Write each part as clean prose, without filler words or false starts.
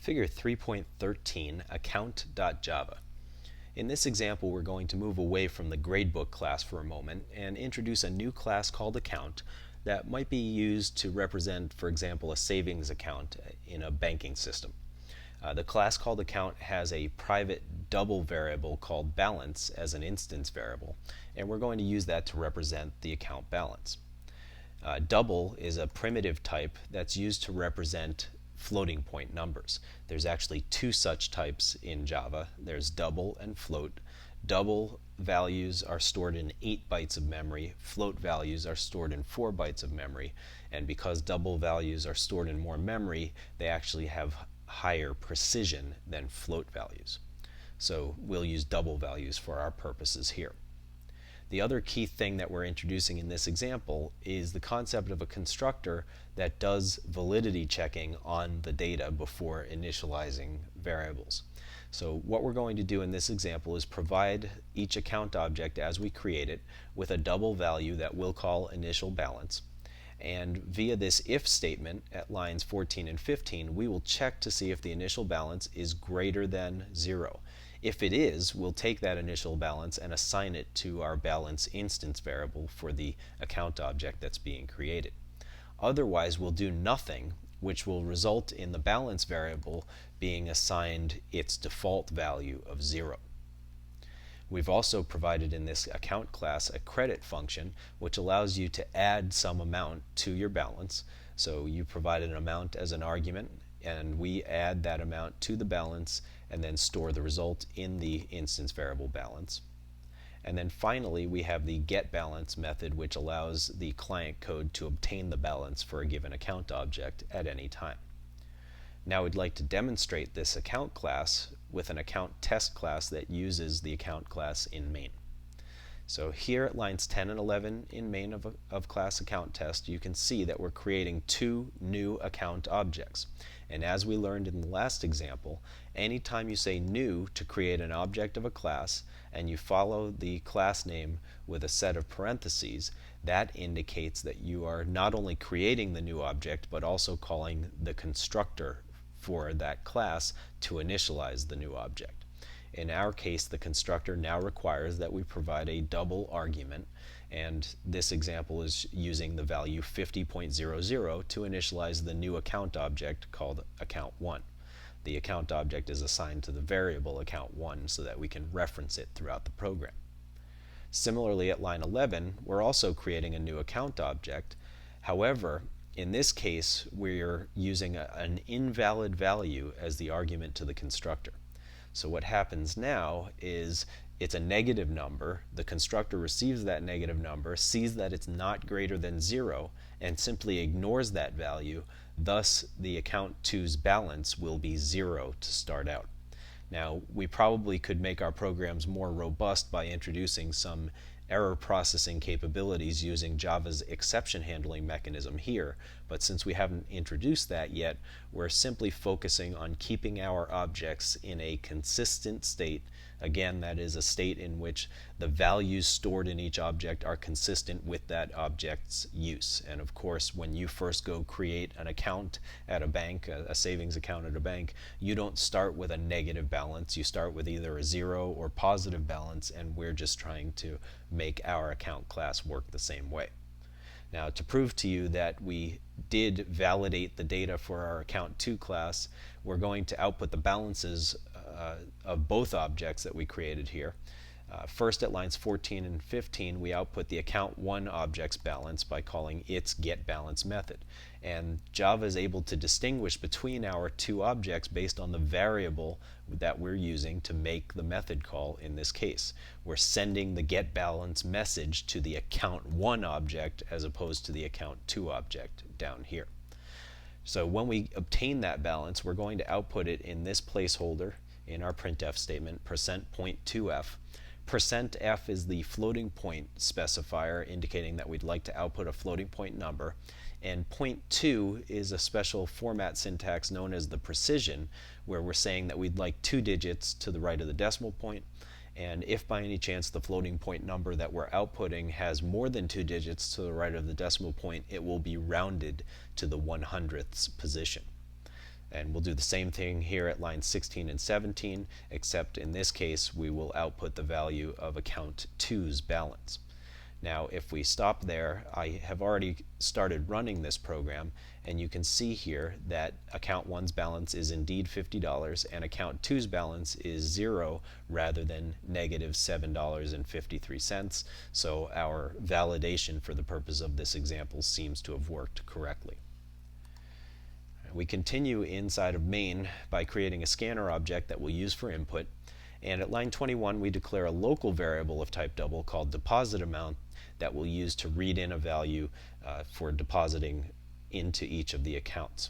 Figure 3.13, account.java. In this example, we're going to move away from the gradebook class for a moment and introduce a new class called account that might be used to represent, for example, a savings account in a banking system. The class called account has a private double variable called balance as an instance variable, and we're going to use that to represent the account balance. Double is a primitive type that's used to represent floating point numbers. There's actually two such types in Java. There's double and float. Double values are stored in 8 bytes of memory. Float values are stored in 4 bytes of memory. And because double values are stored in more memory, they actually have higher precision than float values. So we'll use double values for our purposes here. The other key thing that we're introducing in this example is the concept of a constructor that does validity checking on the data before initializing variables. So what we're going to do in this example is provide each account object as we create it with a double value that we'll call initial balance. And via this if statement at lines 14 and 15, we will check to see if the initial balance is greater than 0. If it is, we'll take that initial balance and assign it to our balance instance variable for the account object that's being created. Otherwise, we'll do nothing, which will result in the balance variable being assigned its default value of 0. We've also provided in this account class a credit function which allows you to add some amount to your balance. So you provide an amount as an argument and we add that amount to the balance and then store the result in the instance variable balance. And then finally we have the getBalance method which allows the client code to obtain the balance for a given account object at any time. Now we'd like to demonstrate this account class with an account test class that uses the account class in main. So here at lines 10 and 11 in main of class account test, you can see that we're creating two new account objects. And as we learned in the last example, anytime you say new to create an object of a class and you follow the class name with a set of parentheses, that indicates that you are not only creating the new object but also calling the constructor for that class to initialize the new object. In our case, the constructor now requires that we provide a double argument, and this example is using the value 50.00 to initialize the new account object called account1. The account object is assigned to the variable account1 so that we can reference it throughout the program. Similarly, at line 11, we're also creating a new account object. However, in this case, we're using an invalid value as the argument to the constructor. So what happens now is it's a negative number. The constructor receives that negative number, sees that it's not greater than 0, and simply ignores that value. Thus, the account2's balance will be 0 to start out. Now, we probably could make our programs more robust by introducing some error processing capabilities using Java's exception handling mechanism here, but since we haven't introduced that yet, we're simply focusing on keeping our objects in a consistent state. Again, that is a state in which the values stored in each object are consistent with that object's use. And of course, when you first go create an account at a bank, a savings account at a bank, you don't start with a negative balance. You start with either a 0 or positive balance, and we're just trying to make our account class work the same way. Now, to prove to you that we did validate the data for our account2 class, we're going to output the balances of both objects that we created here. First, at lines 14 and 15, we output the account1 object's balance by calling its getBalance method. And Java is able to distinguish between our two objects based on the variable that we're using to make the method call in this case. We're sending the getBalance message to the account1 object as opposed to the account2 object down here. So when we obtain that balance, we're going to output it in this placeholder in our printf statement, %point2f. %f is the floating point specifier indicating that we'd like to output a floating point number, and .2 is a special format syntax known as the precision, where we're saying that we'd like 2 digits to the right of the decimal point, and if by any chance the floating point number that we're outputting has more than 2 digits to the right of the decimal point, it will be rounded to the 100ths position. And we'll do the same thing here at lines 16 and 17, except in this case we will output the value of account 2's balance. Now if we stop there, I have already started running this program, and you can see here that account 1's balance is indeed $50 and account 2's balance is 0 rather than negative $7.53. So our validation for the purpose of this example seems to have worked correctly. We continue inside of main by creating a scanner object that we'll use for input, and at line 21 we declare a local variable of type double called deposit amount that we'll use to read in a value for depositing into each of the accounts.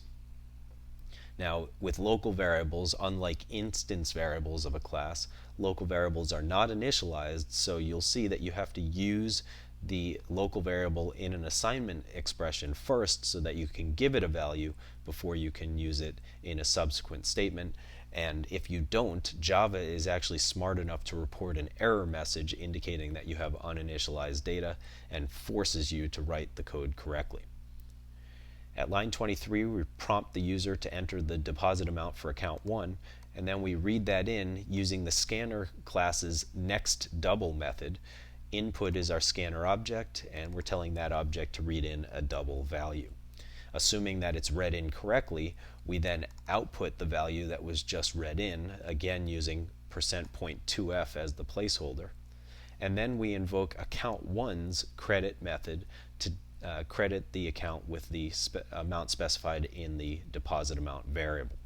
Now with local variables, unlike instance variables of a class, local variables are not initialized, so you'll see that you have to use the local variable in an assignment expression first so that you can give it a value before you can use it in a subsequent statement. And if you don't, Java is actually smart enough to report an error message indicating that you have uninitialized data and forces you to write the code correctly. At line 23 we prompt the user to enter the deposit amount for account 1, and then we read that in using the scanner class's next double method. Input is our scanner object, and we're telling that object to read in a double value. Assuming that it's read in correctly, we then output the value that was just read in, again using %.2f as the placeholder. And then we invoke account 1's credit method to credit the account with the amount specified in the deposit amount variable.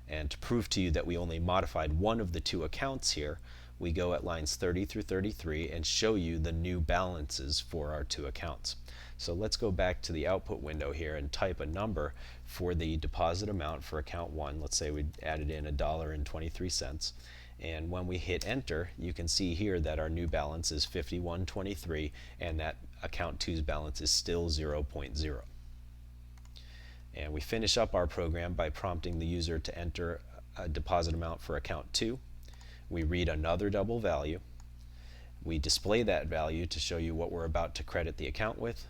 And to prove to you that we only modified one of the two accounts here, we go at lines 30 through 33 and show you the new balances for our two accounts. So let's go back to the output window here and type a number for the deposit amount for account 1. Let's say we added in $1.23, and when we hit enter you can see here that our new balance is $51.23 and that account 2's balance is still 0.0. And we finish up our program by prompting the user to enter a deposit amount for account 2. We read another double value. We display that value to show you what we're about to credit the account with,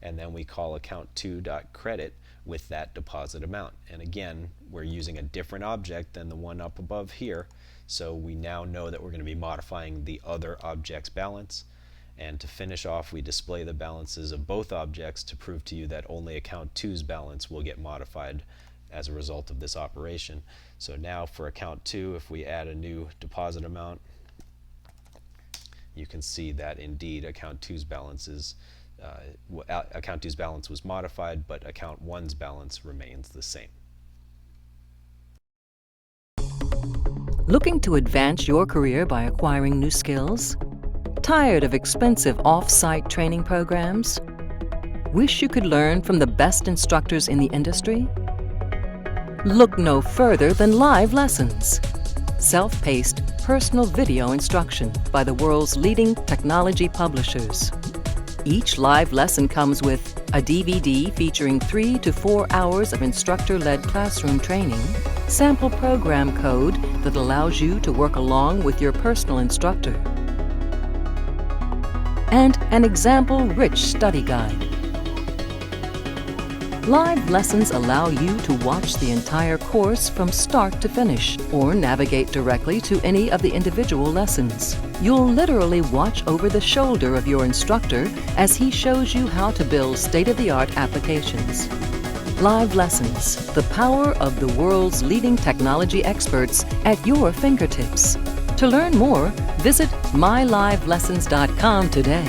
and then we call account2.credit with that deposit amount. And again, we're using a different object than the one up above here, so we now know that we're going to be modifying the other object's balance. And to finish off, we display the balances of both objects to prove to you that only account 2's balance will get modified as a result of this operation. So now for account 2, if we add a new deposit amount, you can see that indeed account 2's balance was modified, but account 1's balance remains the same. Looking to advance your career by acquiring new skills? Tired of expensive off-site training programs? Wish you could learn from the best instructors in the industry? Look no further than Live Lessons, self-paced personal video instruction by the world's leading technology publishers. Each live lesson comes with a DVD featuring 3 to 4 hours of instructor-led classroom training, sample program code that allows you to work along with your personal instructor, and an example-rich study guide. Live lessons allow you to watch the entire course from start to finish, or navigate directly to any of the individual lessons. You'll literally watch over the shoulder of your instructor as he shows you how to build state-of-the-art applications. Live Lessons, the power of the world's leading technology experts at your fingertips. To learn more, visit mylivelessons.com today.